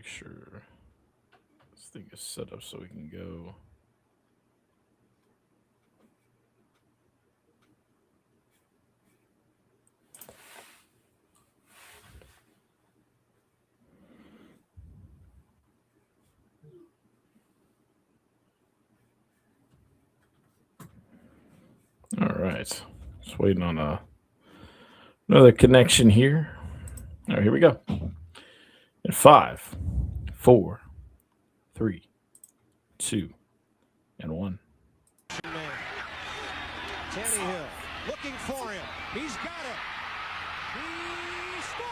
make sure this thing is set up so we can go. All right. Just waiting on another connection here. All right, here we go. In five, four, three, two, and one. Tannehill looking for him. He's got it. He scores!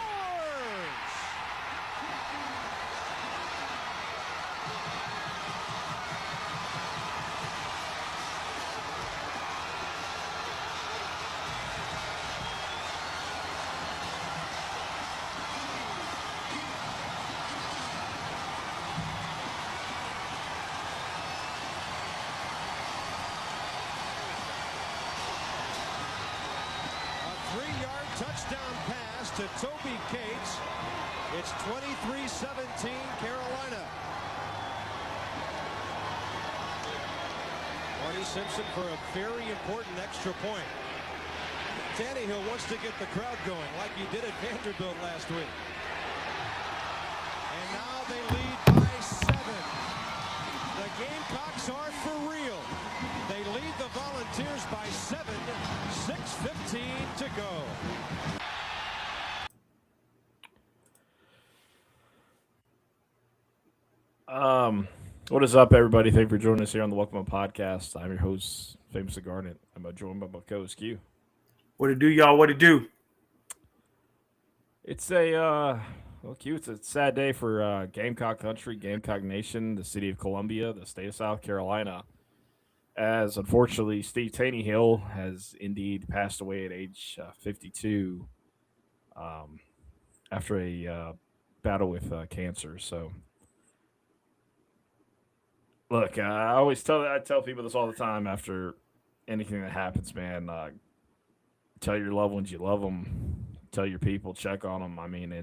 A 3-yard touchdown pass to Toby Cates. It's 23-17 Carolina. Marty Simpson for a very important extra point. Tannehill wants to get the crowd going like he did at Vanderbilt last week. And now they lead by 7. The Gamecocks are for real. They lead the Volunteers by 7. 6:15 to go. What is up, everybody? Thank you for joining us here on the Welcome Up Podcast. I'm your host, Famous Garnet. I'm joined by my co-host Q. What it do, y'all? What it do? It's well, Q. It's a sad day for Gamecock Country, Gamecock Nation, the city of Columbia, the state of South Carolina. As unfortunately, Steve Taneyhill has indeed passed away at age 52 after a battle with cancer. So, look, I tell people this all the time after anything that happens, man. Tell your loved ones you love them. Tell your people, check on them. I mean,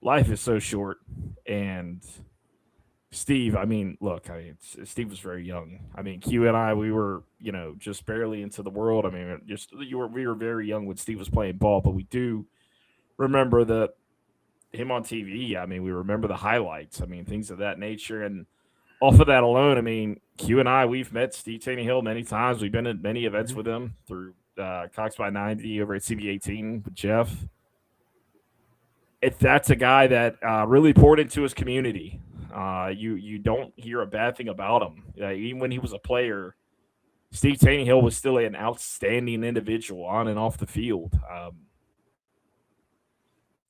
life is so short, and Steve, I mean, look, Steve was very young. I mean, Q and I, we were, just barely into the world. I mean, we were very young when Steve was playing ball, but we do remember him on TV. I mean, we remember the highlights. I mean, things of that nature, and off of that alone, I mean, Q and I, we've met Steve Taneyhill many times. We've been at many events with him through Cox by 90 over at CB18 with Jeff. That's a guy that really poured into his community. You don't hear a bad thing about him. Even when he was a player, Steve Taneyhill was still an outstanding individual on and off the field.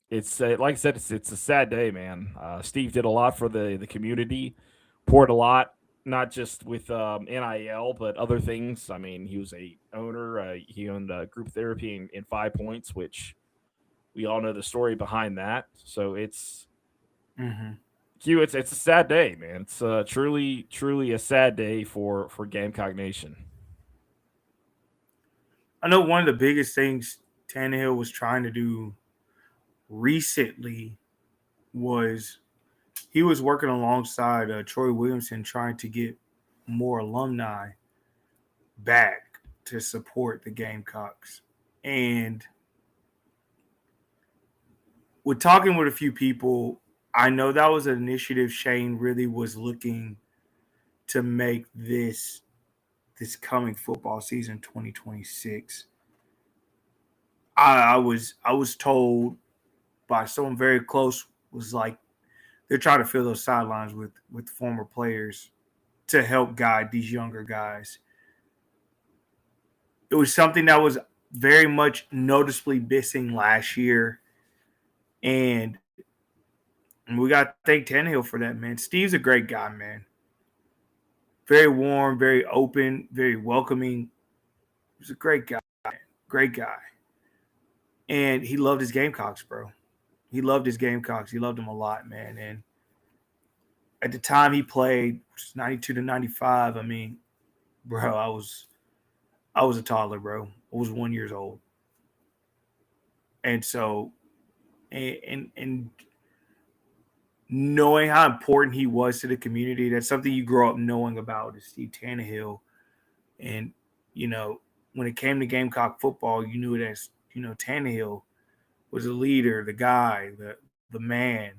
It's like I said, it's a sad day, man. Steve did a lot for the community, poured a lot, not just with NIL, but other things. I mean, he was a owner. He owned group therapy in 5 Points, which we all know the story behind that. So it's Q. It's a sad day, man. It's truly a sad day for Gamecock Nation. I know one of the biggest things Tannehill was trying to do recently was he was working alongside Troy Williamson trying to get more alumni back to support the Gamecocks. And with talking with a few people, I know that was an initiative Shane really was looking to make this coming football season 2026. I was told by someone very close was like they're trying to fill those sidelines with former players to help guide these younger guys. It was something that was very much noticeably missing last year, and we got to thank Tannehill for that, man. Steve's a great guy, man. Very warm, very open, very welcoming. He's a great guy, great guy. And he loved his Gamecocks, bro. He loved his Gamecocks. He loved them a lot, man. And at the time he played, which is 92 to 95, I mean, bro, I was a toddler, bro. I was 1 year old. And so, and knowing how important he was to the community. That's something you grow up knowing about is Steve Tannehill. And, when it came to Gamecock football, you knew it as, Tannehill was the leader, the guy, the man.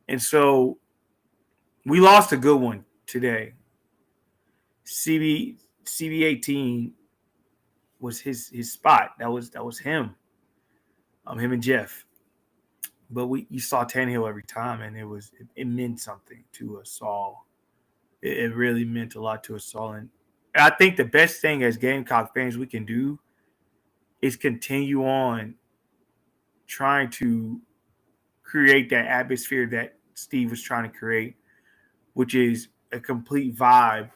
And so we lost a good one today. CB18 was his spot. That was him. Him and Jeff. But you saw Tannehill every time, and it meant something to us all. It really meant a lot to us all. And I think the best thing as Gamecock fans we can do is continue on trying to create that atmosphere that Steve was trying to create, which is a complete vibe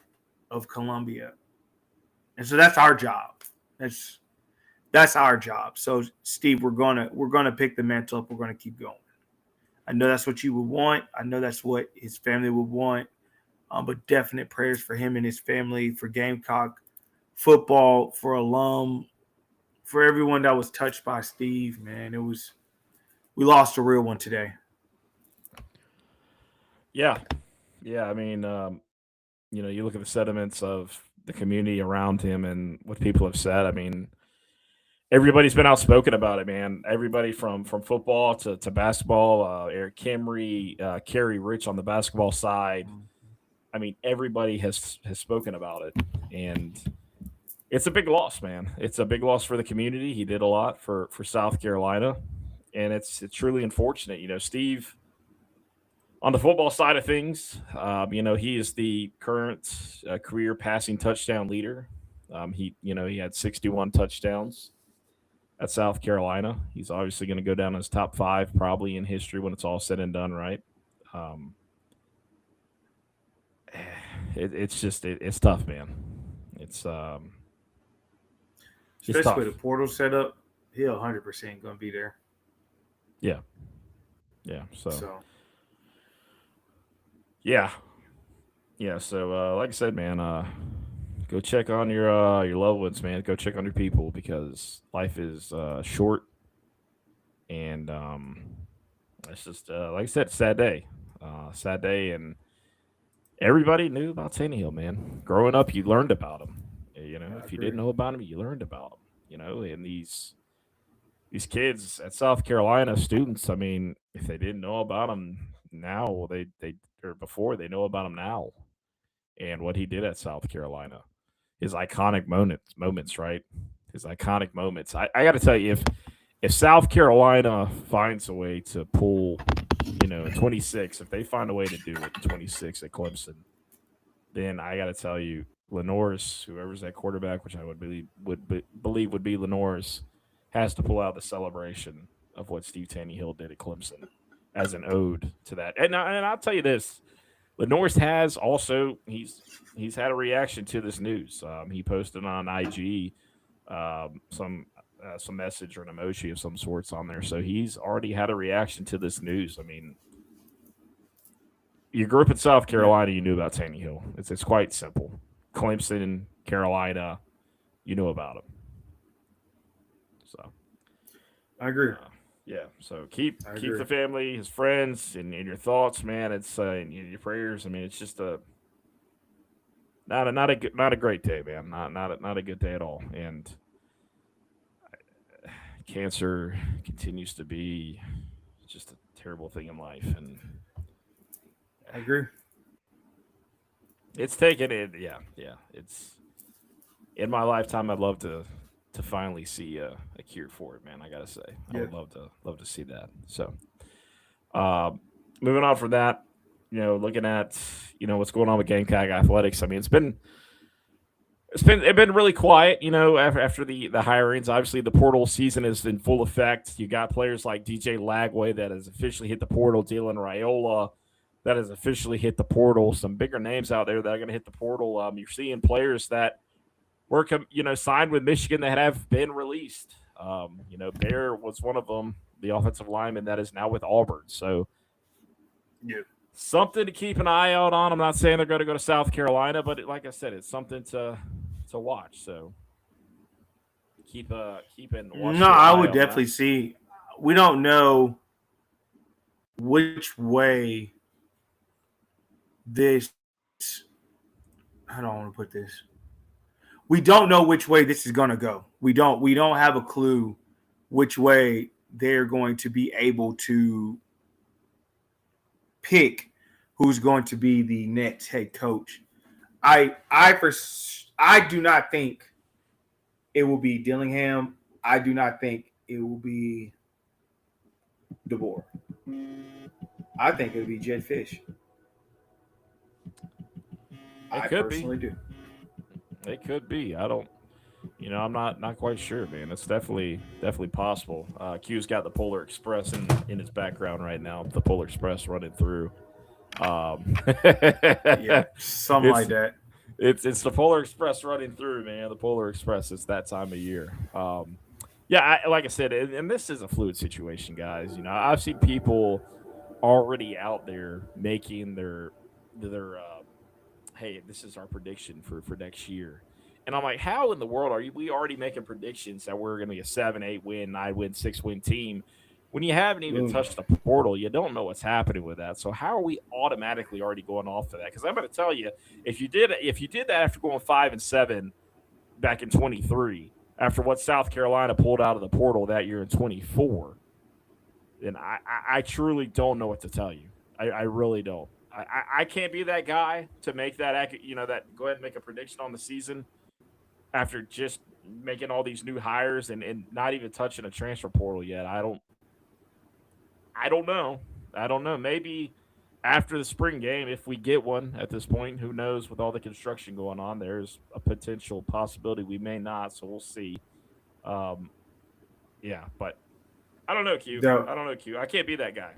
of Columbia. And so that's our job. That's our job. So Steve, we're gonna pick the mantle up. We're gonna keep going. I know that's what you would want. I know that's what his family would want. But definite prayers for him and his family, for Gamecock football, for alum, for everyone that was touched by Steve. Man, we lost a real one today. Yeah. I mean, you look at the sentiments of the community around him and what people have said. I mean, everybody's been outspoken about it, man. Everybody from football to basketball, Eric Kimry, Kerry Rich on the basketball side. I mean, everybody has spoken about it, and it's a big loss, man. It's a big loss for the community. He did a lot for South Carolina, and it's truly unfortunate. Steve, on the football side of things, he is the current career passing touchdown leader. He had 61 touchdowns at South Carolina. He's obviously going to go down as top 5 probably in history when it's all said and done, right? It's tough, man. It's especially tough. with the portal set up, he'll 100% going to be there. Yeah. So. Yeah. So, like I said, man, go check on your loved ones, man. Go check on your people because life is short, and it's just like I said, sad day, and everybody knew about Tannehill, man. Growing up, you learned about him. If you didn't know about him, you learned about him. And these kids at South Carolina, students, I mean, if they didn't know about him now, they or before, they know about him now, and what he did at South Carolina, his iconic moments, right? His iconic moments. I got to tell you, if South Carolina finds a way to pull, in 26, if they find a way to do it in 26 at Clemson, then I got to tell you, Lenore's, whoever's that quarterback, which I would believe would be Lenore's, has to pull out the celebration of what Steve Tannehill did at Clemson as an ode to that. And I'll tell you this, Lenore's has also he's had a reaction to this news. He posted on IG some message or an emoji of some sorts on there. So he's already had a reaction to this news. I mean, you grew up in South Carolina, you knew about Tannehill. It's quite simple. Clemson, Carolina, you know about him. So I agree. So keep the family, his friends, in your thoughts, man. It's in your prayers. I mean, it's just not a great day, man. Not a good day at all. And cancer continues to be just a terrible thing in life, and I agree. It's taken it. Yeah. It's in my lifetime. I'd love to finally see a cure for it, man. I gotta say, I would love to see that. So, moving on from that, looking at what's going on with Gamecock athletics. I mean, it's been really quiet. After the hirings, obviously the portal season is in full effect. You got players like DJ Lagway that has officially hit the portal. Dylan Raiola that has officially hit the portal. Some bigger names out there that are going to hit the portal. You're seeing players that were signed with Michigan that have been released. Bear was one of them, the offensive lineman that is now with Auburn. So, something to keep an eye out on. I'm not saying they're going to go to South Carolina, but like I said, it's something to watch. So, keep an watch. No, I would definitely see. We don't know which way this. How do I want to put this? We don't know which way this is going to go. We don't have a clue which way they're going to be able to pick who's going to be the next head coach. I do not think it will be Dillingham. I do not think it will be DeBoer. I think it'll be Jedd Fisch. I personally do. It could be. I don't. I'm not quite sure, man. It's definitely possible. Q's got the Polar Express in his background right now. The Polar Express running through. Yeah, something like that. It's the Polar Express running through, man. The Polar Express. It's that time of year. Like I said, and this is a fluid situation, guys. I've seen people already out there making their hey, this is our prediction for next year. And I'm like, how in the world are we already making predictions that we're going to be a 7, 8 win, 9 win, 6 win team when you haven't even touched the portal? You don't know what's happening with that. So how are we automatically already going off of that? Because I'm going to tell you, if you did that after going 5 and 7 back in 23, after what South Carolina pulled out of the portal that year in 24, then I truly don't know what to tell you. I really don't. I can't be that guy to make that go ahead and make a prediction on the season after just making all these new hires and not even touching a transfer portal yet. I don't know. Maybe after the spring game, if we get one at this point, who knows? With all the construction going on, there's a potential possibility we may not. So we'll see. But I don't know, Q. I don't know, Q. I can't be that guy.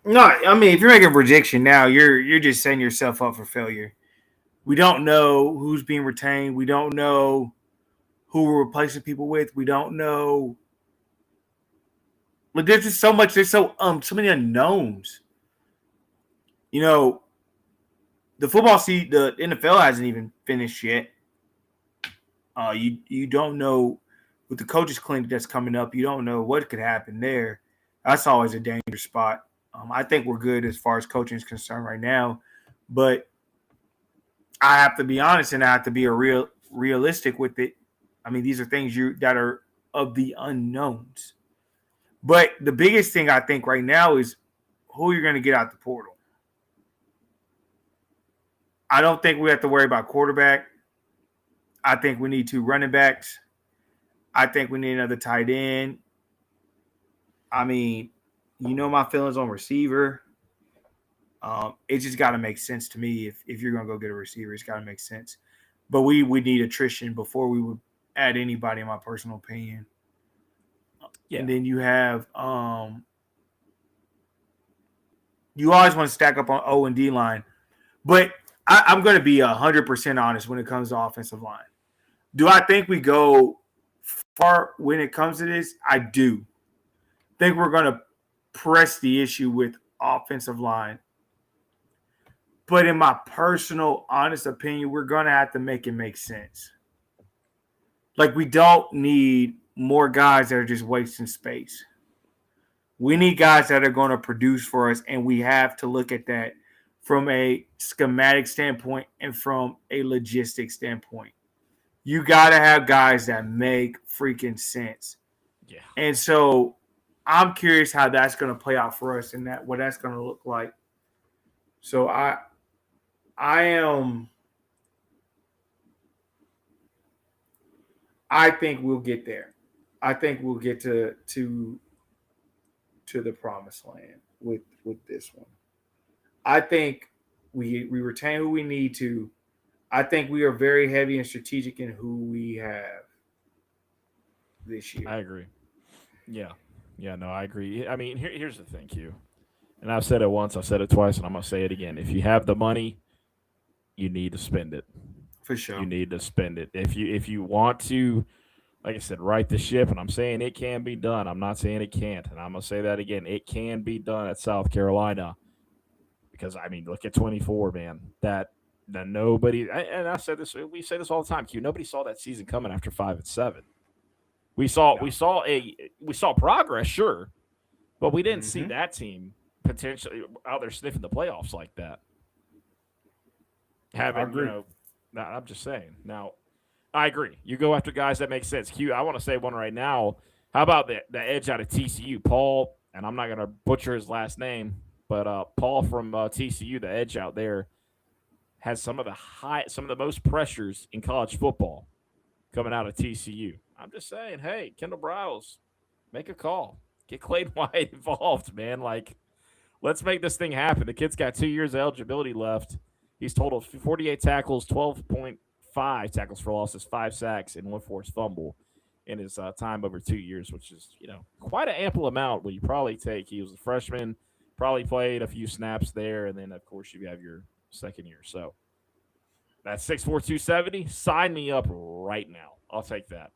No, I mean, if you're making a prediction now, you're just setting yourself up for failure. We don't know who's being retained. We don't know who we're replacing people with. We don't know. Like, there's just so much. There's so many unknowns. The football season, the NFL hasn't even finished yet. You don't know with the coaches clinic that's coming up. You don't know what could happen there. That's always a dangerous spot. I think we're good as far as coaching is concerned right now, but I have to be honest and I have to be realistic with it. I mean, these are things that are of the unknowns. But the biggest thing I think right now is who you're going to get out the portal. I don't think we have to worry about quarterback. I think we need 2 running backs. I think we need another tight end. I mean, my feelings on receiver. It just got to make sense to me. If you're going to go get a receiver, it's got to make sense. But we need attrition before we would add anybody, in my personal opinion. Yeah. And then you have you always want to stack up on O and D line. But I'm going to be 100% honest when it comes to offensive line. Do I think we go far when it comes to this? I do. Think we're going to press the issue with offensive line. But in my personal, honest opinion, we're going to have to make it make sense. Like, we don't need more guys that are just wasting space. We need guys that are going to produce for us, and we have to look at that from a schematic standpoint and from a logistic standpoint. You got to have guys that make freaking sense. Yeah. And so I'm curious how that's going to play out for us and what that's going to look like. So I think we'll get there. I think we'll get to the promised land with this one. I think we retain who we need to. I think we are very heavy and strategic in who we have this year. I agree. Yeah. Yeah, no, I agree. I mean, here's the thing, Q. And I've said it once, I've said it twice, and I'm going to say it again. If you have the money, you need to spend it. For sure. You need to spend it. If you want to, like I said, right the ship, and I'm saying it can be done. I'm not saying it can't, and I'm going to say that again. It can be done at South Carolina because, I mean, look at 24, man. That nobody – and I said this – we say this all the time, Q. Nobody saw that season coming after 5 and 7. We saw progress, sure, but we didn't see that team potentially out there sniffing the playoffs like that. I agree. I'm just saying. Now, I agree. You go after guys that make sense. I want to say one right now. How about the edge out of TCU, Paul? And I'm not going to butcher his last name, but Paul from TCU, the edge out there, has some of the most pressures in college football coming out of TCU. I'm just saying, hey, Kendall Briles, make a call. Get Clayton White involved, man. Like, let's make this thing happen. The kid's got 2 years of eligibility left. He's totaled 48 tackles, 12.5 tackles for losses, 5 sacks, and 1 forced fumble in his time over 2 years, which is, quite an ample amount when you probably take. He was a freshman, probably played a few snaps there, and then, of course, you have your second year. So that's 6'4", 270. Sign me up right now. I'll take that.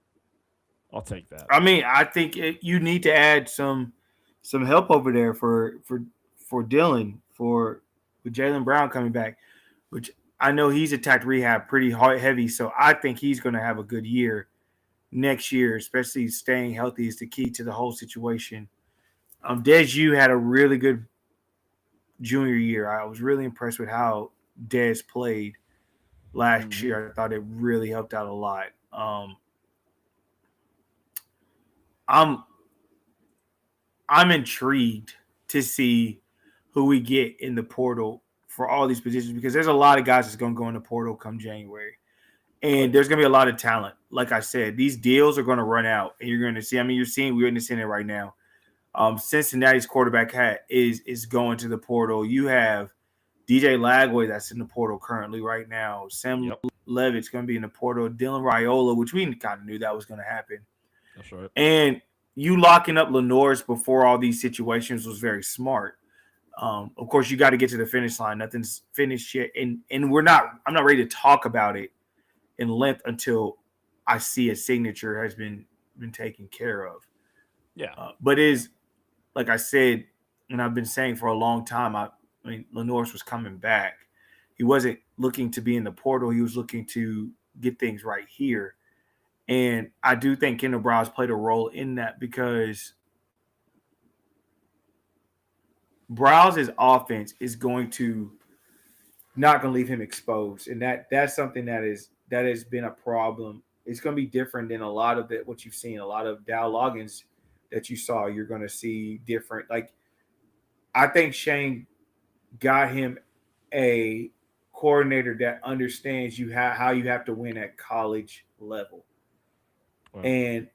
I mean, I think you need to add some help over there for Dylan, with Jaylen Brown coming back, which I know he's attacked rehab pretty hard, heavy. So I think he's going to have a good year next year, especially staying healthy is the key to the whole situation. Dez had a really good junior year. I was really impressed with how Dez played last year. I thought it really helped out a lot. I'm intrigued to see who we get in the portal for all these positions, because there's a lot of guys that's going to go in the portal come January. And there's going to be a lot of talent. Like I said, these deals are going to run out, and you're going to see. I mean, we're witnessing it right now. Cincinnati's quarterback is going to the portal. You have DJ Lagway that's in the portal currently right now. Sam Levitt's going to be in the portal. Dylan Raiola, which we kind of knew that was going to happen. That's right. And you locking up Lenoir's before all these situations was very smart. Of course, you got to get to the finish line. Nothing's finished yet, and I'm not ready to talk about it in length until I see a signature has been taken care of. Yeah. But is, like I said, and I've been saying for a long time, I mean, Lenoir's was coming back. He wasn't looking to be in the portal. He was looking to get things right here. And I do think Kendall Briles played a role in that, because Briles' offense is not going to leave him exposed. And that's something that has been a problem. It's going to be different than a lot of what you've seen. A lot of Dow Loggins that you saw, you're going to see different. Like, I think Shane got him a coordinator that understands how you have to win at college level. Wow. And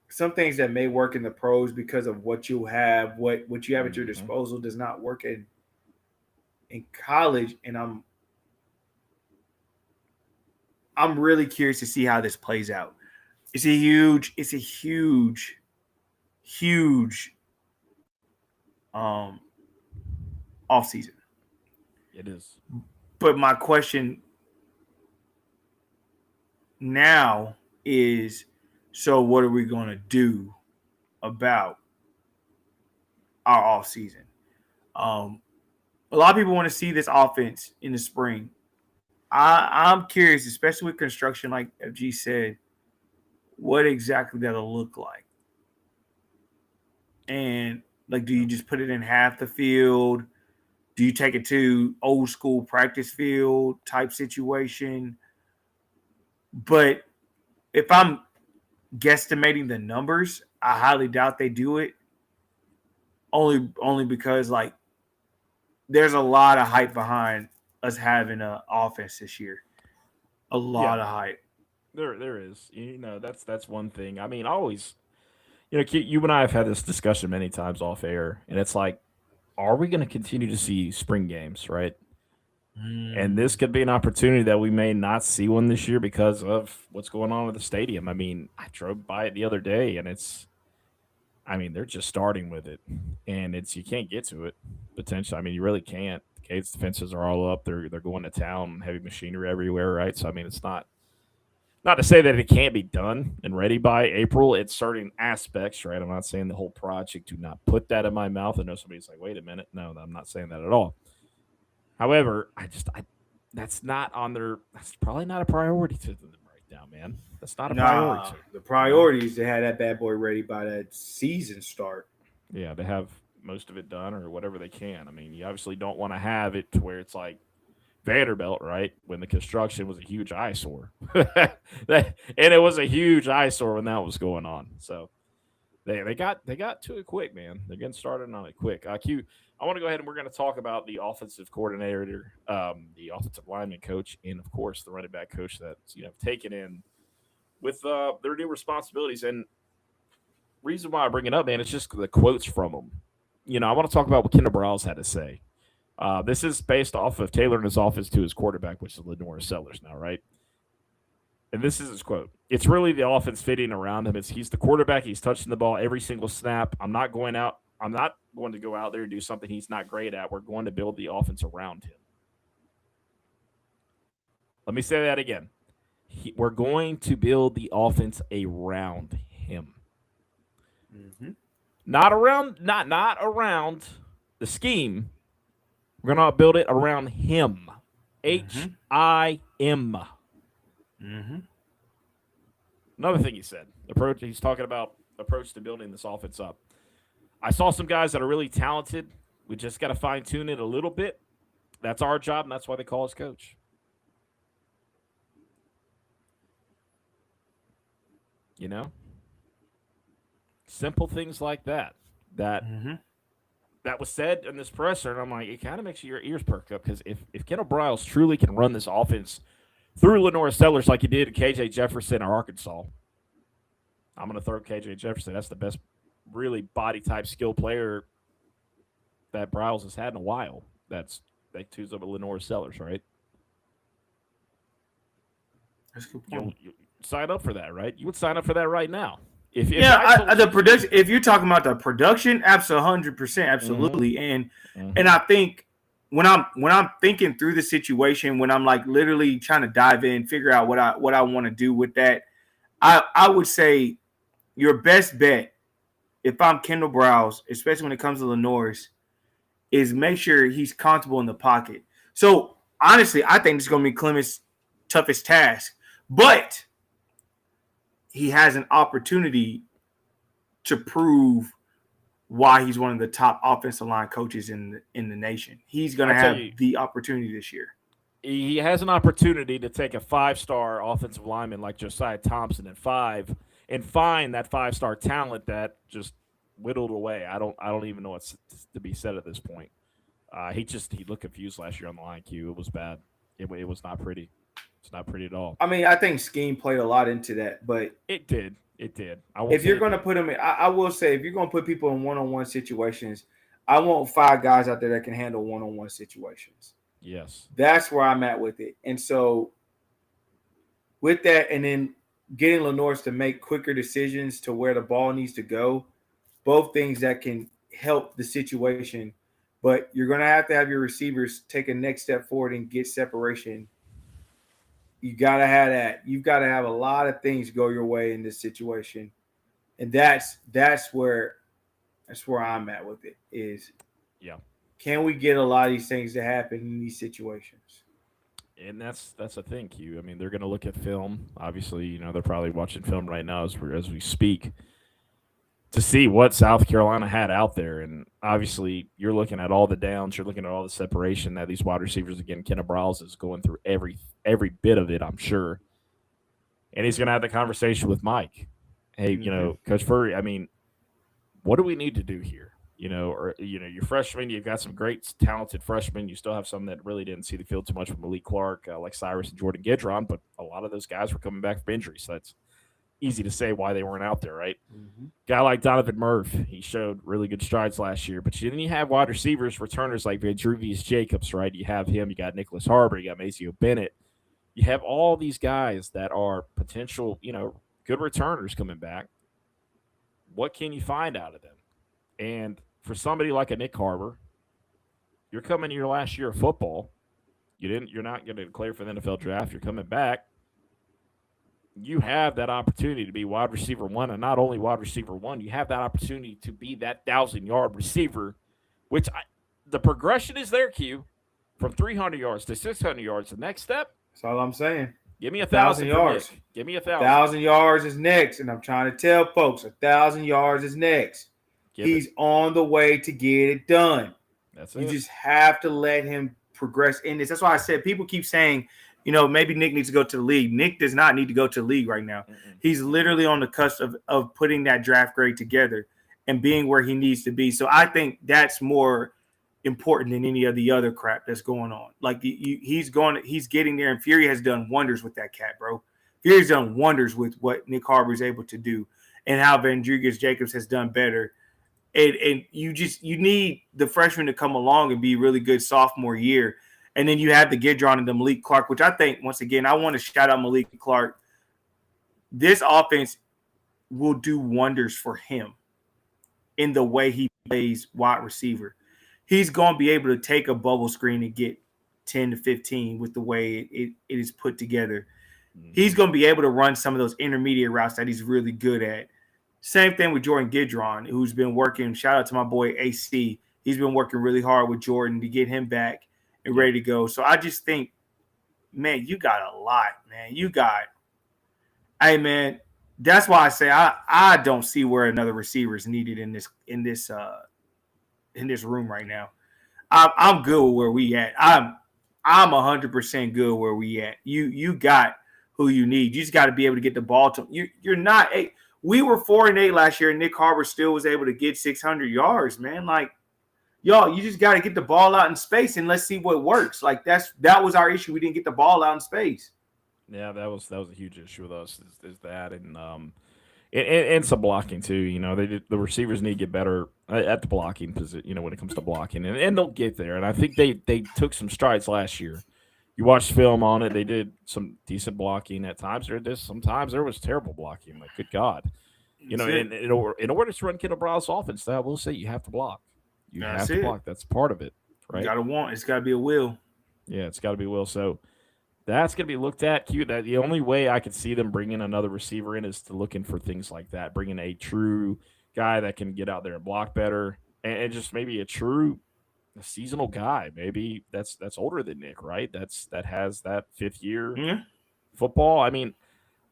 some things that may work in the pros because of what you have, what you have at your disposal does not work in college. And I'm really curious to see how this plays out. It's a huge off season. It is. But my question now is, so what are we going to do about our off season? A lot of people want to see this offense in the spring. I'm curious, especially with construction, like FG said, what exactly that'll look like. And, like, do you just put it in half the field? Do you take it to old school practice field type situation? But if I'm guesstimating the numbers, I highly doubt they do it. Only because, like, there's a lot of hype behind us having an offense this year. A lot of hype. There is. That's one thing. I mean, always, you and I have had this discussion many times off air, and it's like, are we going to continue to see spring games, right? And this could be an opportunity that we may not see one this year because of what's going on with the stadium. I mean, I drove by it the other day, and they're just starting with it, and you can't get to it potentially. I mean, you really can't. The gates, the fences are all up. They're going to town, heavy machinery everywhere, right? So, I mean, it's not to say that it can't be done and ready by April. It's certain aspects, right? I'm not saying the whole project. Do not put that in my mouth. I know somebody's like, wait a minute. No, I'm not saying that at all. However, that's probably not a priority to them right now, man. That's not a priority. The priority is to have that bad boy ready by that season start. Yeah, to have most of it done or whatever they can. I mean, you obviously don't want to have it to where it's like Vanderbilt, right? When the construction was a huge eyesore. And it was a huge eyesore when that was going on. So they got to it quick, man. They're getting started on it quick. IQ. I want to go ahead and we're going to talk about the offensive coordinator, the offensive lineman coach, and of course the running back coach that's taken in with their new responsibilities. And reason why I bring it up, man, it's just the quotes from them. I want to talk about what Kendall Briles had to say. This is based off of tailoring his offense to his quarterback, which is Lenore Sellers now, right? And this is his quote. It's really the offense fitting around him. He's the quarterback. He's touching the ball every single snap. I'm not going to go out there and do something he's not great at. We're going to build the offense around him. Let me say that again. We're going to build the offense around him. Mm-hmm. Not around the scheme. We're going to build it around him. H-I-M. Mm-hmm. Another thing he said, he's talking about approach to building this offense up. I saw some guys that are really talented. We just got to fine-tune it a little bit. That's our job, and that's why they call us coach. Simple things like that. That was said in this presser, and I'm like, it kind of makes your ears perk up because if Kendall Briles truly can run this offense through Lenore Sellers like he did KJ Jefferson or Arkansas, I'm going to throw KJ Jefferson. That's the best really body-type skill player that Briles has had in a while. They choose up with Lenore Sellers, right? That's a good point. You sign up for that, right? You would sign up for that right now. The production. If you're talking about the production, absolutely, 100%, absolutely. Mm-hmm. And I think when I'm thinking through the situation, when I'm like literally trying to dive in, figure out what I want to do with that, I would say your best bet, if I'm Kendall Briles, especially when it comes to Lenore's, is make sure he's comfortable in the pocket. So honestly, I think it's going to be Clement's toughest task, but he has an opportunity to prove why he's one of the top offensive line coaches in the nation. He's going to have the opportunity this year. He has an opportunity to take a 5-star offensive lineman like Josiah Thompson and find that 5-star talent that just whittled away. I don't even know what's to be said at this point. He looked confused last year on the line, Q. It was bad. It was not pretty. It's not pretty at all. I mean, I think scheme played a lot into that, but it did. If you're going to put them in, I will say, if you're going to put people in one-on-one situations, I want 5 guys out there that can handle one-on-one situations. Yes. That's where I'm at with it. And so with that, and then getting Lenore's to make quicker decisions to where the ball needs to go, both things that can help the situation. But you're going to have your receivers take a next step forward and get separation. You got to have that. You've got to have a lot of things go your way in this situation. And that's where I'm at with it is, can we get a lot of these things to happen in these situations? And that's the thing, Q. I mean, they're going to look at film. Obviously, they're probably watching film right now as we speak to see what South Carolina had out there. And obviously, you're looking at all the downs. You're looking at all the separation that these wide receivers, again, Kendall Briles is going through every bit of it, I'm sure. And he's going to have the conversation with Mike. Hey, Coach Furry, I mean, what do we need to do here? Your freshmen, you've got some great, talented freshmen. You still have some that really didn't see the field too much with Malik Clark, like Cyrus and Jordan Gidron, but a lot of those guys were coming back from injury, so that's easy to say why they weren't out there, right? Mm-hmm. Guy like Donovan Murph, he showed really good strides last year, but then you have wide receivers, returners like Vandruvius Jacobs, right? You have him, you got Nicholas Harbor, you got Maceo Bennett. You have all these guys that are potential, good returners coming back. What can you find out of them? And for somebody like a Nick Harbor, you're coming your last year of football. You're not going to declare for the NFL draft. You're coming back. You have that opportunity to be wide receiver 1, and not only wide receiver 1, you have that opportunity to be that 1,000-yard receiver, which the progression is there, Q, from 300 yards to 600 yards. The next step. That's all I'm saying. Give me 1,000 yards. Give me 1,000. 1,000 yards is next, and I'm trying to tell folks 1,000 yards is next. He's on the way to get it done. That's you it. just have to let him progress in this. That's why I said people keep saying, maybe Nick needs to go to the league. Nick does not need to go to the league right now. He's literally on the cusp of putting that draft grade together and being where he needs to be. So I think that's more important than any of the other crap that's going on. Like he's getting there, and Fury has done wonders with that cat, bro. Fury's done wonders with what Nick Harbor is able to do, and how Vandrigas-Jacobs has done better. And you need the freshman to come along and be really good sophomore year, and then you have the Gidron and the Malik Clark, which I think once again I want to shout out Malik Clark. This offense will do wonders for him in the way he plays wide receiver. He's going to be able to take a bubble screen and get 10 to 15 with the way it is put together. He's going to be able to run some of those intermediate routes that he's really good at. Same thing with Jordan Gidron, who's been working. Shout out to my boy AC. He's been working really hard with Jordan to get him back and ready to go. So I just think, man, you got a lot, man. Hey, man, that's why I say I don't see where another receiver is needed in this room right now. I'm good with where we at. I'm 100% good where we at. You got who you need. You just got to be able to get the ball to you're not. We were 4-8 last year, and Nick Harbor still was able to get 600 yards, man. Like, y'all, you just got to get the ball out in space, and let's see what works. Like that was our issue. We didn't get the ball out in space. Yeah, that was a huge issue with us. Is that and some blocking too. The receivers need to get better at the blocking position. When it comes to blocking, and they'll get there. And I think they took some strides last year. You watched film on it; they did some decent blocking at times. Sometimes there was terrible blocking. Like, good God, in order to run Kendall Brown's offense, I will say you have to block. You have to block. That's part of it, right? It's got to be a will. Yeah, it's got to be will. So that's going to be looked at. That the only way I could see them bringing another receiver in is to looking for things like that, bringing a true guy that can get out there and block better, and just maybe a true seasonal guy. Maybe that's older than Nick, right? That has that fifth year football. I mean,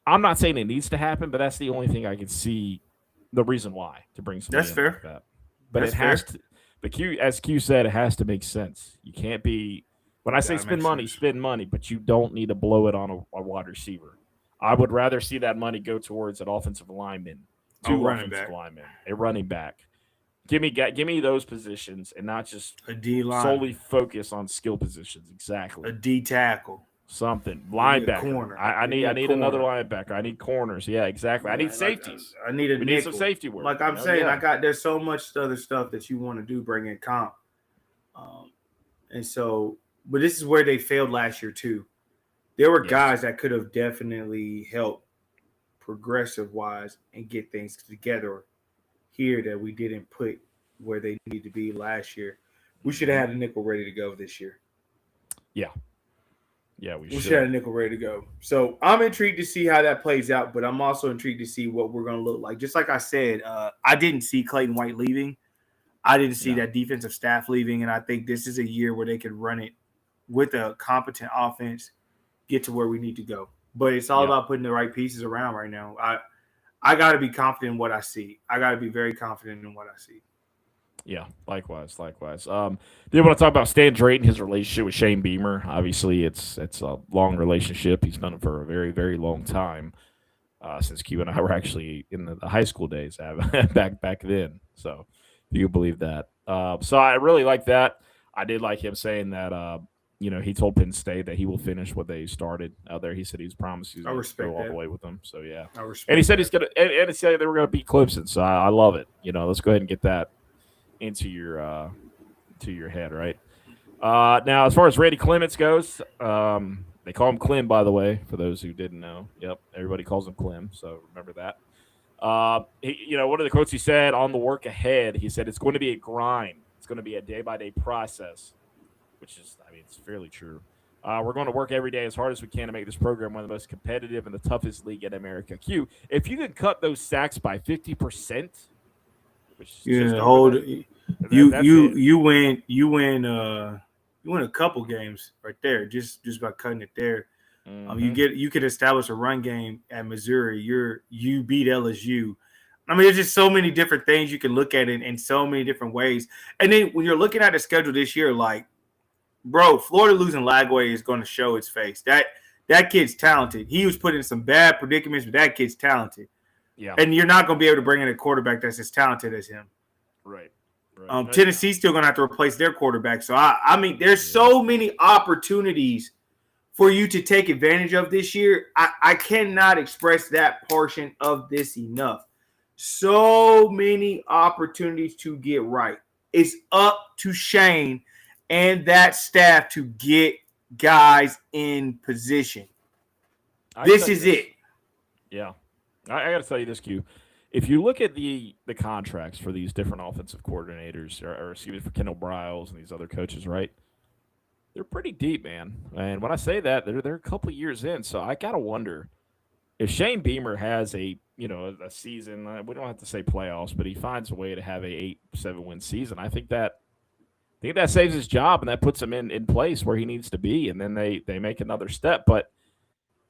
I'm not saying it needs to happen, but that's the only thing I can see the reason why to bring somebody that's fair. Like that. But it has to. But as Q said, it has to make sense. You can't be. When I say spend money, but you don't need to blow it on a wide receiver. I would rather see that money go towards an offensive lineman, a running back. Give me those positions and not just a D line. Solely focus on skill positions. Exactly. A D tackle. Something. Linebacker. I need another linebacker. I need corners. Yeah, exactly. I need safeties. I need a nickel. Need some safety work. Like I'm saying, there's so much other stuff that you want to do, bring in comp. And so, but this is where they failed last year too. There were guys that could have definitely helped progressive wise and get things together here that we didn't put where they need to be last year. We should have had a nickel ready to go this year. Yeah. Yeah, we should have a nickel ready to go. So I'm intrigued to see how that plays out, but I'm also intrigued to see what we're going to look like. Just like I said, I didn't see Clayton White leaving. I didn't see that defensive staff leaving, and I think this is a year where they could run it with a competent offense, get to where we need to go. But it's all about putting the right pieces around right now. I got to be confident in what I see. I got to be very confident in what I see. Yeah, likewise. Did want to talk about Stan Drayton, his relationship with Shane Beamer. Obviously, it's a long relationship. He's done it for a very, very long time, since Q and I were actually in the high school days back then. So you believe that. So I really like that. I did like him saying that, he told Penn State that he will finish what they started out there. He said he's promised he's going to go all the way with them. So, yeah. And he said he's going to – and he said they were going to beat Clemson. So I love it. Let's go ahead and get that into your head, right? Now, as far as Randy Clements goes, they call him Clem, by the way, for those who didn't know. Yep, everybody calls him Clem, so remember that. One of the quotes he said on the work ahead, he said it's going to be a grind. It's going to be a day-by-day process, which is, it's fairly true. We're going to work every day as hard as we can to make this program one of the most competitive and the toughest league in America. Q, if you can cut those sacks by 50%, which is you win a couple games right there just by cutting it there. Mm-hmm. You could establish a run game at Missouri. You beat LSU. I mean, there's just so many different things you can look at it in so many different ways. And then when you're looking at the schedule this year, like, bro, Florida losing Lagway is going to show its face. That kid's talented. He was put in some bad predicaments, but that kid's talented. Yeah. And you're not going to be able to bring in a quarterback that's as talented as him. Right. Tennessee's still going to have to replace their quarterback. So, I mean, there's so many opportunities for you to take advantage of this year. I cannot express that portion of this enough. So many opportunities to get right. It's up to Shane and that staff to get guys in position. This is it. Yeah. I got to tell you this, Q. If you look at the contracts for these different offensive coordinators, or excuse me, for Kendall Briles and these other coaches, right? They're pretty deep, man. And when I say that, they're a couple of years in. So I got to wonder if Shane Beamer has a season. We don't have to say playoffs, but he finds a way to have a 8-7 win season. I think that saves his job, and that puts him in place where he needs to be, and then they make another step. But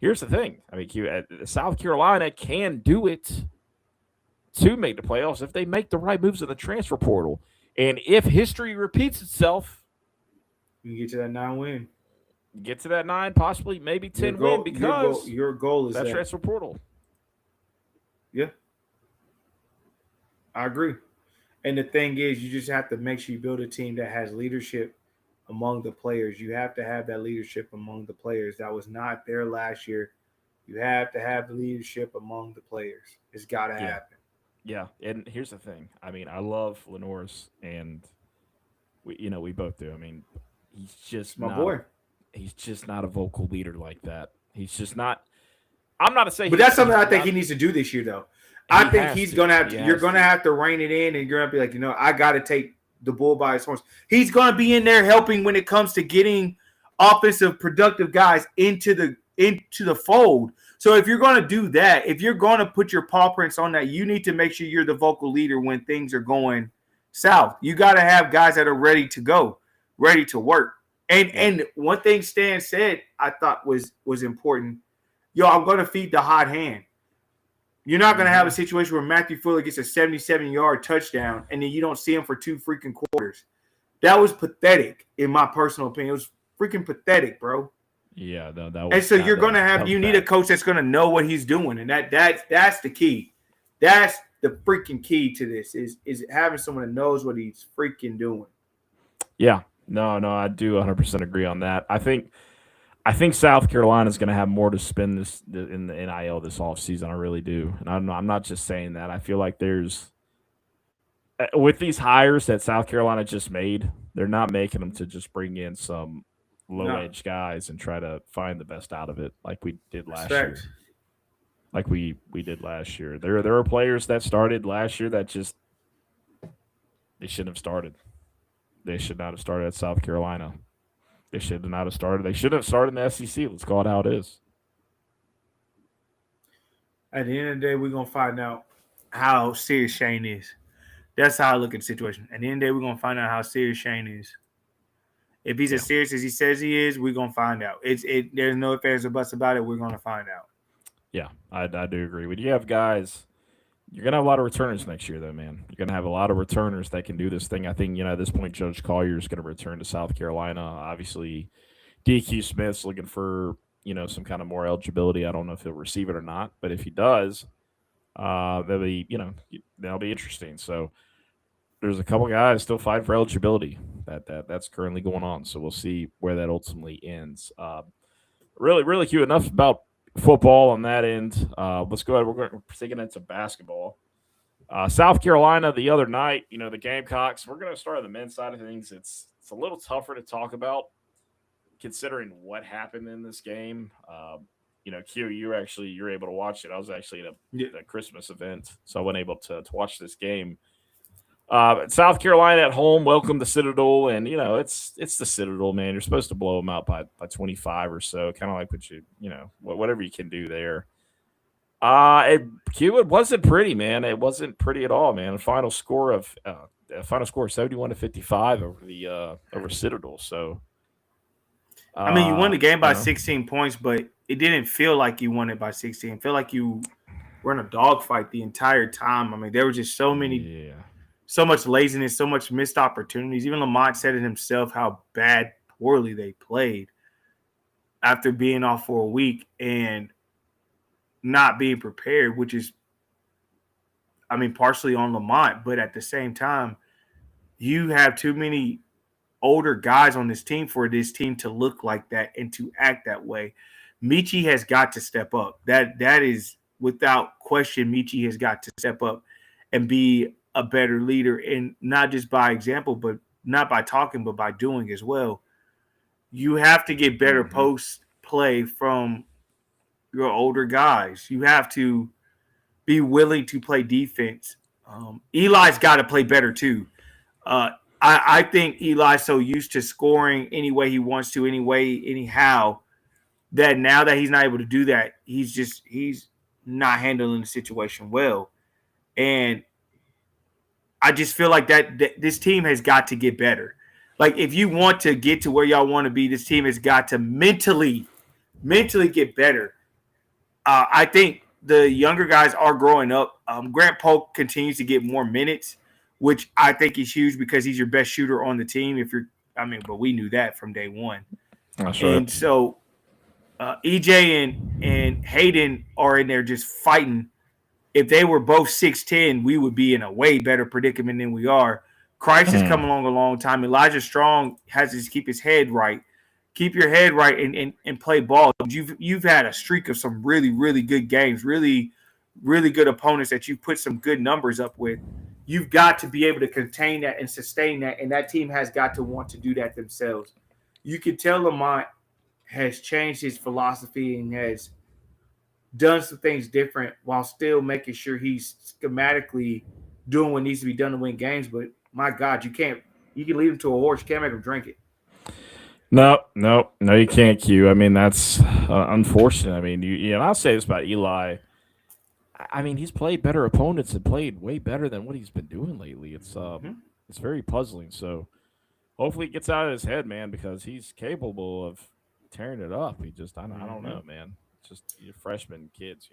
here's the thing. I mean, South Carolina can do it to make the playoffs if they make the right moves in the transfer portal. And if history repeats itself, you can get to that 9 win. Get to that 9, possibly maybe 10 win, because your goal is that transfer portal. Yeah. I agree. And the thing is, you just have to make sure you build a team that has leadership among the players. You have to have that leadership among the players. That was not there last year. You have to have the leadership among the players. It's got to happen. Yeah, and here's the thing. I mean, I love Lenoris, and we both do. I mean, he's just my boy. He's just not a vocal leader like that. He's just not. I'm not to say, but that's something I think he needs to do this year, though. I think he's going to have to. You're going to have to rein it in, and you're going to be like, I got to take the bull by his horns. He's going to be in there helping when it comes to getting offensive, productive guys into the fold. So if you're going to do that, if you're going to put your paw prints on that, you need to make sure you're the vocal leader when things are going south. You got to have guys that are ready to go, ready to work. And one thing Stan said I thought was important. I'm going to feed the hot hand. You're not going to have a situation where Matthew Fuller gets a 77-yard touchdown and then you don't see him for 2 freaking quarters. That was pathetic, in my personal opinion. It was freaking pathetic, bro. Yeah, that was. And so you're going to have – you need a coach that's going to know what he's doing, and that's the key. That's the freaking key to this is having someone that knows what he's freaking doing. Yeah. No, I do 100% agree on that. I think South Carolina is going to have more to spend in the NIL this offseason. I really do. And I'm not just saying that. I feel like there's – with these hires that South Carolina just made, they're not making them to just bring in some low-edge guys and try to find the best out of it like we did last year. Like we did last year. There are players that started last year that just – they shouldn't have started. They should not have started at South Carolina. They should not have started. They should have started in the SEC. Let's call it how it is. At the end of the day, we're going to find out how serious Shane is. That's how I look at the situation. At the end of the day, we're going to find out how serious Shane is. If he's as serious as he says he is, we're going to find out. There's no ifs, ands, or buts about it. We're going to find out. Yeah, I do agree. When you have guys – you're going to have a lot of returners next year, though, man. You're going to have a lot of returners that can do this thing. I think, at this point, Judge Collier is going to return to South Carolina. Obviously, DQ Smith's looking for, some kind of more eligibility. I don't know if he'll receive it or not, but if he does, that'll be interesting. So there's a couple guys still fighting for eligibility that's currently going on. So we'll see where that ultimately ends. Really cute. Enough about football on that end. Let's go ahead. We're taking into basketball. South Carolina the other night, the Gamecocks. We're going to start on the men's side of things. It's a little tougher to talk about considering what happened in this game. Q, you're able to watch it. I was actually at a Christmas event, so I wasn't able to watch this game. South Carolina at home, welcome the Citadel, and it's the Citadel, man. You're supposed to blow them out by 25 or so, kind of like whatever you can do there. It wasn't pretty, man. It wasn't pretty at all, man. A final score of 71-55 over Citadel. So, you won the game by 16 points, but it didn't feel like you won it by 16. It felt like you we're in a dogfight the entire time. I mean, there were just so much laziness, so much missed opportunities. Even Lamont said it himself how poorly they played after being off for a week and not being prepared, which is, I mean, partially on Lamont, but at the same time, you have too many older guys on this team for this team to look like that and to act that way. Michi has got to step up. That is without question. Michi has got to step up and be a better leader, and not just by example, but not by talking, but by doing as well. You have to get better post play from your older guys. You have to be willing to play defense. Eli's got to play better too. I think Eli's so used to scoring any way he wants to, anyhow, that now that he's not able to do that, he's not handling the situation well. And I just feel like that this team has got to get better. Like, if you want to get to where y'all want to be, this team has got to mentally get better. I think the younger guys are growing up. Grant Polk continues to get more minutes, which I think is huge because he's your best shooter on the team. But we knew that from day one. That's right. And so EJ and Hayden are in there just fighting. If they were both 6'10", we would be in a way better predicament than we are. Christ has come along a long time. Elijah Strong has to keep his head right. Keep your head right and play ball. You've had a streak of some really, really good games, really, really good opponents that you've put some good numbers up with. You've got to be able to contain that and sustain that, and that team has got to want to do that themselves. You can tell Lamont has changed his philosophy and has done some things different while still making sure he's schematically doing what needs to be done to win games. But my God, you can lead him to a horse, you can't make him drink it. No, you can't, Q. I mean, that's unfortunate. I mean, and I'll say this about Eli. I mean, he's played better opponents and played way better than what he's been doing lately. It's very puzzling. So hopefully it gets out of his head, man, because he's capable of tearing it up. He just, I don't know, man. It's just freshman kids,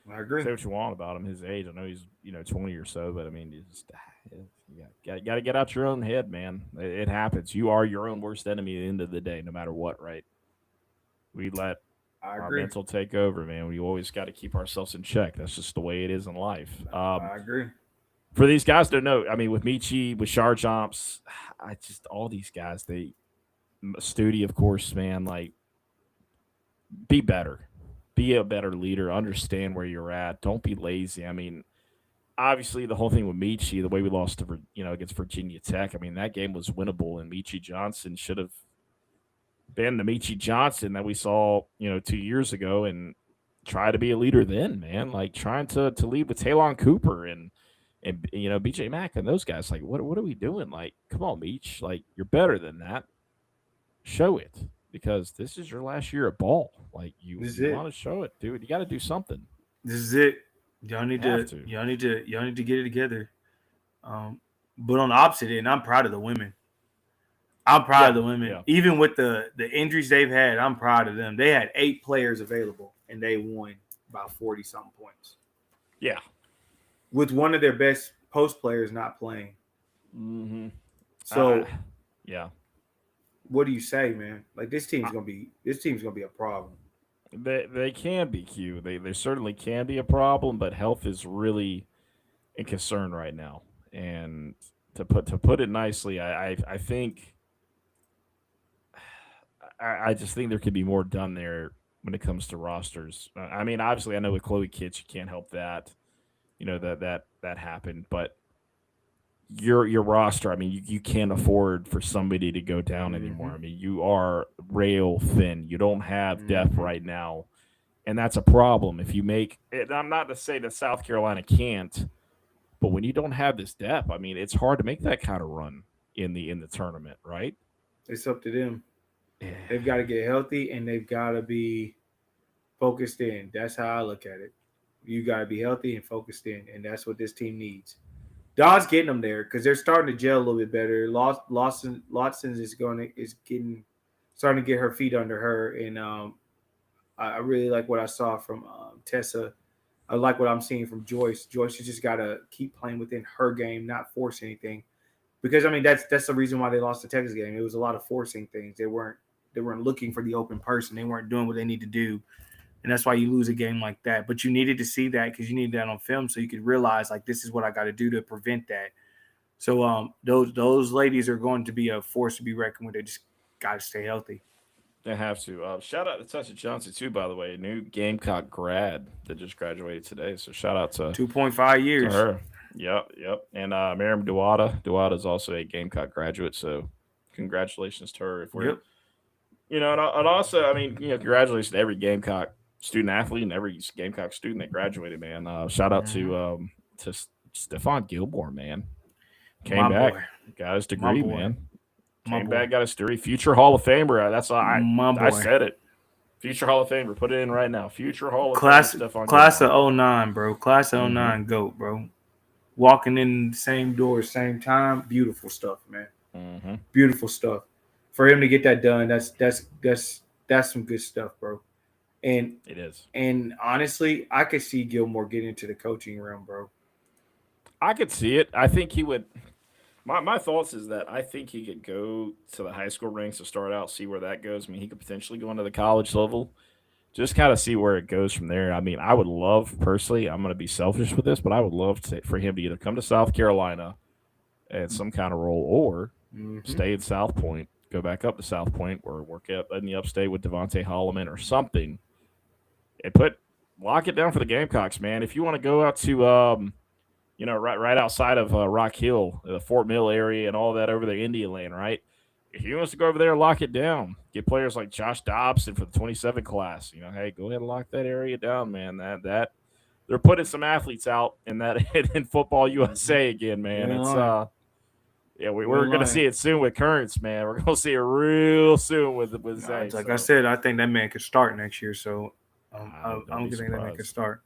I agree. Say what you want about him, his age. I know he's 20 or so, but I mean, you got to get out your own head, man. It happens. You are your own worst enemy at the end of the day, no matter what, right? We let our mental take over, man. We always got to keep ourselves in check. That's just the way it is in life. I agree. For these guys to know, I mean, with Michi, with Shar Jumps, all these guys, Studi, of course, man, like, be better. Be a better leader. Understand where you're at. Don't be lazy. I mean, obviously, the whole thing with Michi, the way we lost to against Virginia Tech, I mean, that game was winnable, and Michi Johnson should have been the Michi Johnson that we saw 2 years ago and try to be a leader then, man. Like, trying to lead with Talon Cooper and BJ Mack and those guys. Like, what are we doing? Like, come on, Meech. Like, you're better than that. Show it. Because this is your last year of ball. Like, you want to show it, dude. You got to do something. This is it. Y'all need to get it together. But on the opposite end, I'm proud of the women. Yeah. Even with the injuries they've had, I'm proud of them. They had 8 players available, and they won about 40-something points. Yeah. With one of their best post players not playing. Mm-hmm. So, yeah. What do you say, man? Like, this team's gonna be a problem. They can be, Q. They certainly can be a problem, but health is really a concern right now. And to put it nicely, I think I just think there could be more done there when it comes to rosters. I mean, obviously, I know with Chloe Kitts, you can't help that. That happened, but your roster, I mean, you can't afford for somebody to go down anymore. I mean, you are rail thin. You don't have depth right now, and that's a problem. If you make it, I'm not to say that South Carolina can't, but when you don't have this depth, I mean, it's hard to make that kind of run in the tournament, right? It's up to them. Yeah. They've got to get healthy, and they've got to be focused in. That's how I look at it. You got to be healthy and focused in, and that's what this team needs. Don's getting them there because they're starting to gel a little bit better. Lawson is starting to get her feet under her, and I really like what I saw from Tessa. I like what I'm seeing from Joyce. Joyce has just got to keep playing within her game, not force anything. Because I mean that's the reason why they lost the Texas game. It was a lot of forcing things. They weren't looking for the open person. They weren't doing what they need to do, and that's why you lose a game like that. But you needed to see that because you needed that on film so you could realize like this is what I got to do to prevent that. So those ladies are going to be a force to be reckoned with. They just got to stay healthy. They have to. Shout out to Tessa Johnson too, by the way, a new Gamecock grad that just graduated today. So shout out 2.5 to years. her. Yep, yep. And Miriam Duwada. Duwada is also a Gamecock graduate. So congratulations to her. If we're, Yep. and also, I mean, congratulations to every Gamecock student athlete and every Gamecock student that graduated. Man, shout out to Stephon Gilmore. Man, came My back, boy. got his My degree. boy. Man, My came boy. back, got his degree. Future Hall of Famer. That's all My I boy. said it. Future Hall of Famer. Put it in right now. Future Hall of Class Famer. Stephon class Gilmore. of '09, bro. Class of '09 GOAT, bro. Walking in the same door, same time. Beautiful stuff, man. Mm-hmm. Beautiful stuff. For him to get that done, that's some good stuff, bro. And It is. and honestly, I could see Gilmore get into the coaching realm, bro. I could see it. I think he would. My thoughts is that I think he could go to the high school ranks to start out, see where that goes. I mean, he could potentially go into the college level, just kind of see where it goes from there. I mean, I would love personally. I'm going to be selfish with this, but I would love for him to either come to South Carolina at some kind of role, or Mm-hmm. stay at South Point, go back up to South Point, or work up in the upstate with Devontae Holloman or something, and lock it down for the Gamecocks, man. If you want to go out to right outside of Rock Hill, the Fort Mill area, and all that over there, Indian Land, right? If he wants to go over there and lock it down, get players like Josh Dobson for the 27 class. Hey, go ahead and lock that area down, man. That they're putting some athletes out in that in football USA again, man. You're It's lying. we're You're gonna lying. see it soon with Currents, man. We're gonna see it real soon with Nah, Zay. it's like So, I said, I think that man could start next year. So don't I'm be gonna think that man could surprised. start.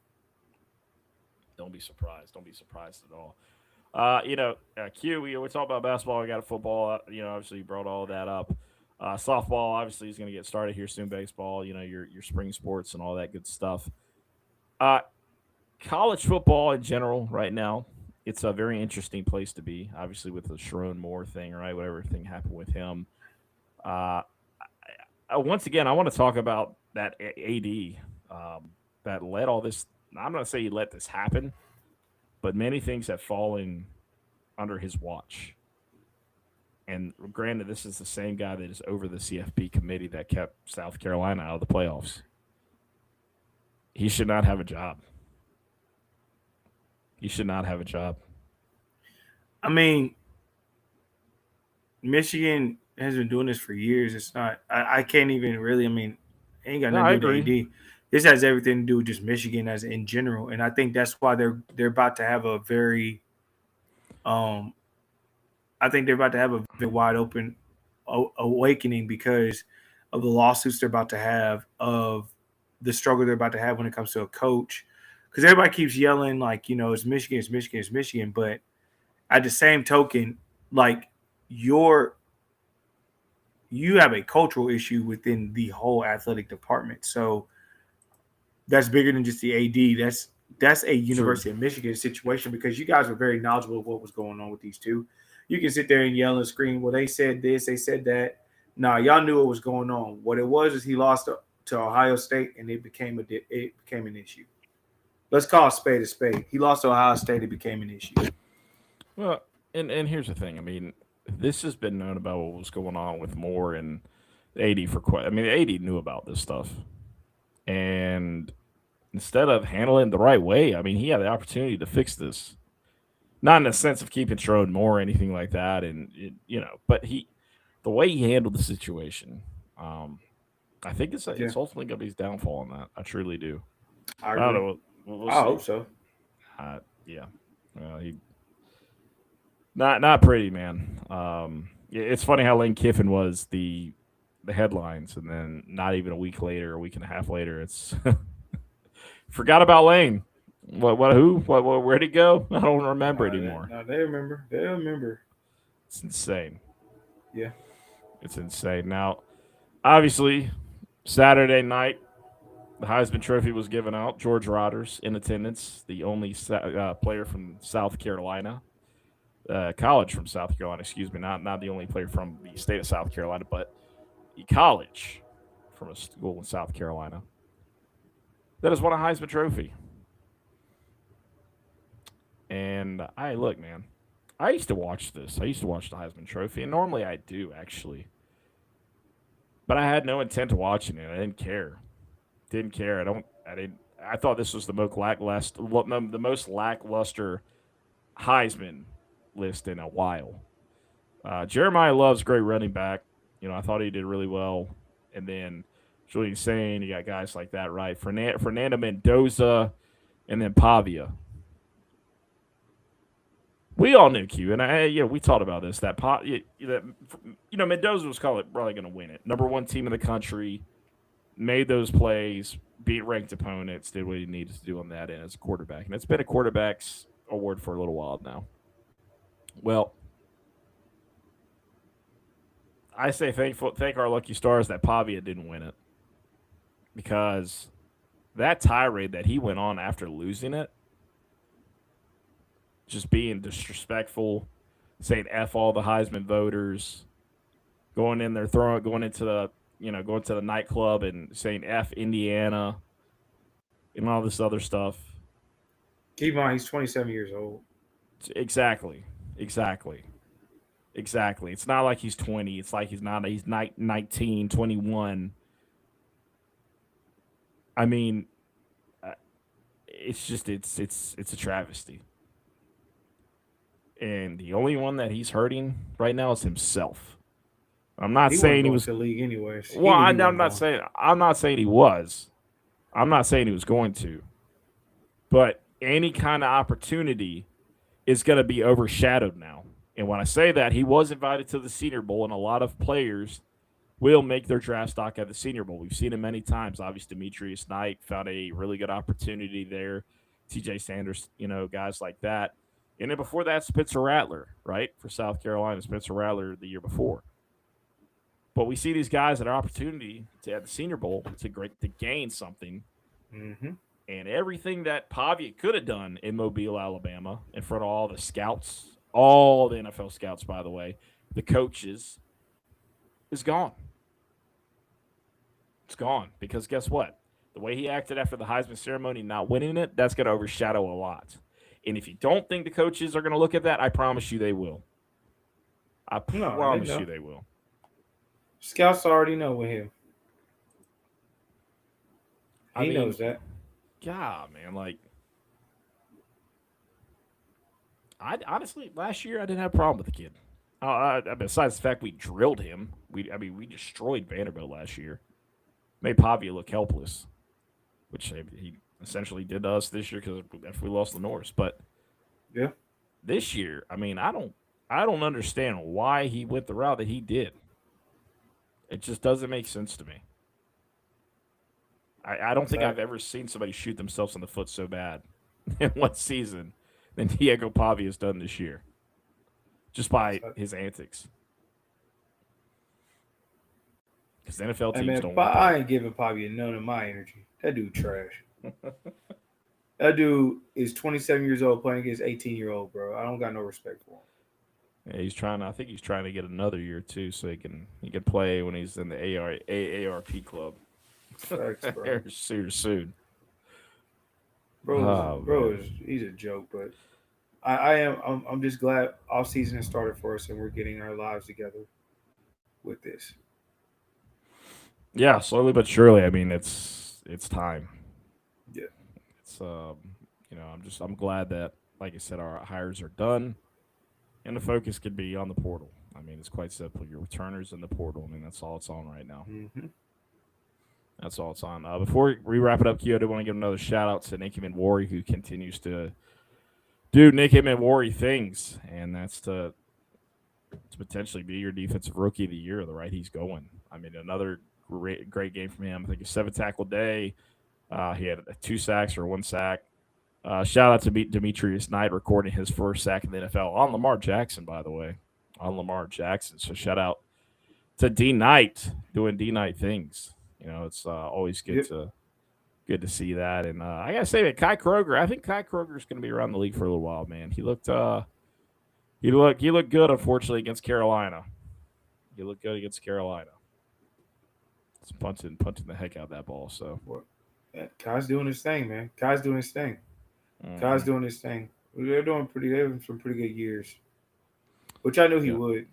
Don't be surprised. Don't be surprised at all. Q, we talk about basketball. We got football. Obviously you brought all that up. Softball obviously is going to get started here soon. Baseball, your spring sports and all that good stuff. Uh, College football in general right now, it's a very interesting place to be. Obviously with the Sharon Moore thing, right? Whatever thing happened with him. Uh, Once again, I want to talk about that AD that led all this. I'm not saying he let this happen, but many things have fallen under his watch. And granted, this is the same guy that is over the CFP committee that kept South Carolina out of the playoffs. He should not have a job. He should not have a job. I mean, Michigan has been doing this for years. It's not. I can't even really. I mean, it ain't got No, I nothing to do with agree. AD. This has everything to do with just Michigan as in general, and I think that's why they're about to have a very um. I think they're about to have a very wide open awakening because of the lawsuits they're about to have, of the struggle they're about to have when it comes to a coach. Because everybody keeps yelling like, it's Michigan, it's Michigan, it's Michigan, but at the same token, like you're you have a cultural issue within the whole athletic department. So that's bigger than just the AD. That's a True. University of Michigan situation because you guys were very knowledgeable of what was going on with these two. You can sit there and yell and scream, well, they said this, they said that. Nah, y'all knew what was going on. What it was is he lost to Ohio State, and it became an issue. Let's call a spade a spade. He lost to Ohio State, it became an issue. Well, and here's the thing. I mean, this has been known about what was going on with Moore and AD for quite. I mean, AD knew about this stuff, and instead of handling it the right way, I mean, he had the opportunity to fix this. Not in the sense of keeping Sherrod Moore or anything like that, but the way he handled the situation, um, I think Yeah, it's ultimately going to be his downfall on that. I truly do. I I don't agree. know. We'll I see. hope so. Yeah. Well, he not pretty, man. It's funny how Lane Kiffin was the headlines, and then not even a week later, a week and a half later, it's forgot about Lane. What? Who? Where'd he go? I don't remember anymore. No, they remember. They remember. It's insane. Yeah. It's insane. Now, obviously, Saturday night, The Heisman Trophy was given out. George Rodgers in attendance, the only player from South Carolina, college from South Carolina. Excuse me, not the only player from the state of South Carolina, but the college from a school in South Carolina that has won a Heisman Trophy. And look, man, I used to watch this. I used to watch the Heisman Trophy, and normally I do actually, but I had no intent to watching it. I didn't care. Didn't care. I didn't. I thought this was the most lackluster Heisman list in a while. Jeremiah Love's a great running back. I thought he did really well. And then Julian Sain, you got guys like that, right? Fernando Mendoza, and then Pavia. We all knew Q, and we talked about this. That Mendoza was probably going to win it. Number one team in the country, made those plays, beat ranked opponents, did what he needed to do on that end as a quarterback, and it's been a quarterback's award for a little while now. Well, I say thank our lucky stars that Pavia didn't win it, because that tirade that he went on after losing it, just being disrespectful, saying F all the Heisman voters, going into the nightclub and saying F Indiana and all this other stuff. Keep in mind, he's 27 years old. Exactly. It's not like he's 20. It's like he's 19, 21. I mean, it's a travesty. And the only one that he's hurting right now is himself. I'm not saying he was to the league anyways. Well, I'm not saying he was. I'm not saying he was going to. But any kind of opportunity is going to be overshadowed now. And when I say that, he was invited to the Senior Bowl, and a lot of players will make their draft stock at the Senior Bowl. We've seen it many times. Obviously, Demetrius Knight found a really good opportunity there. TJ Sanders, guys like that. And then before that, Spencer Rattler, right, for South Carolina. Spencer Rattler the year before. But we see these guys at an opportunity at the Senior Bowl to gain something. Mm-hmm. And everything that Pavia could have done in Mobile, Alabama, in front of all the scouts, all the NFL scouts, by the way, the coaches, is gone. It's gone. Because guess what? The way he acted after the Heisman ceremony, not winning it, that's going to overshadow a lot. And if you don't think the coaches are going to look at that, I promise you they will. I promise you they will. Scouts already know with him. He knows that. God, man, I honestly last year I didn't have a problem with the kid. Besides the fact we drilled him, we destroyed Vanderbilt last year. Made Pavia look helpless, which he essentially did to us this year because we lost the Norse. But yeah, this year, I don't understand why he went the route that he did. It just doesn't make sense to me. I don't think I've ever seen somebody shoot themselves in the foot so bad in one season than Diego Pavia has done this year, just by his antics. Because the NFL teams don't want that. I ain't giving Pavia none of my energy. That dude trash. That dude is 27 years old playing against 18-year-old, bro. I don't got no respect for him. Yeah, I think he's trying to get another year too, so he can play when he's in the AARP club. Thanks, bro. soon. He's a joke, but I'm just glad off season has started for us and we're getting our lives together with this. Yeah, slowly but surely. It's time. Yeah. It's I'm glad that, like I said, our hires are done. And the focus could be on the portal. It's quite simple. Your returners in the portal. That's all it's on right now. Mm-hmm. That's all it's on. Before we wrap it up, Kyoto, I want to give another shout-out to Nicky Manwari, who continues to do Nicky Manwari things. And that's to potentially be your defensive rookie of the year, the right he's going. Another great game from him. I think a 7-tackle day. He had 2 sacks or 1 sack. Shout out to Demetrius Knight recording his first sack in the NFL on Lamar Jackson, by the way. On Lamar Jackson. So shout out to D Knight doing D Knight things. It's always good good to see that. And I gotta say that Kai Kroger, I think Kai Kroger is going to be around the league for a little while, man. He looked good, unfortunately, against Carolina. He looked good against Carolina. It's punting the heck out of that ball. So Kai's doing his thing, man. Kai's doing his thing. They're having some pretty good years, which I knew he would.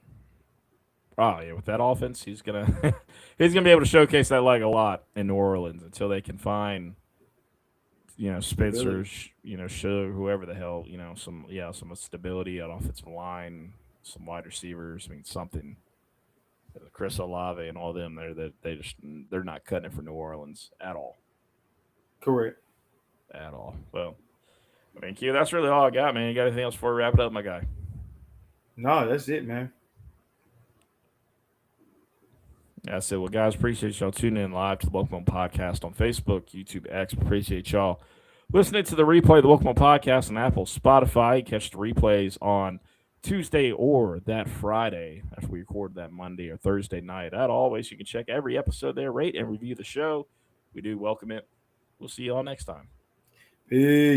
Oh yeah, with that offense, he's gonna be able to showcase that leg a lot in New Orleans until they can find, Spencer, show whoever the hell, some stability on offensive line, some wide receivers. I mean, something. Chris Olave and all them, they're not cutting it for New Orleans at all. Correct. At all. Well, I mean, Q, that's really all I got, man. You got anything else before we wrap it up, my guy? No, that's it, man. That's it. Well, guys, appreciate y'all tuning in live to the Welcome Home Podcast on Facebook, YouTube, X. Appreciate y'all listening to the replay of the Welcome Home Podcast on Apple, Spotify. Catch the replays on Tuesday or that Friday after we record that Monday or Thursday night. As always, you can check every episode there, rate and review the show. We do welcome it. We'll see you all next time. Peace.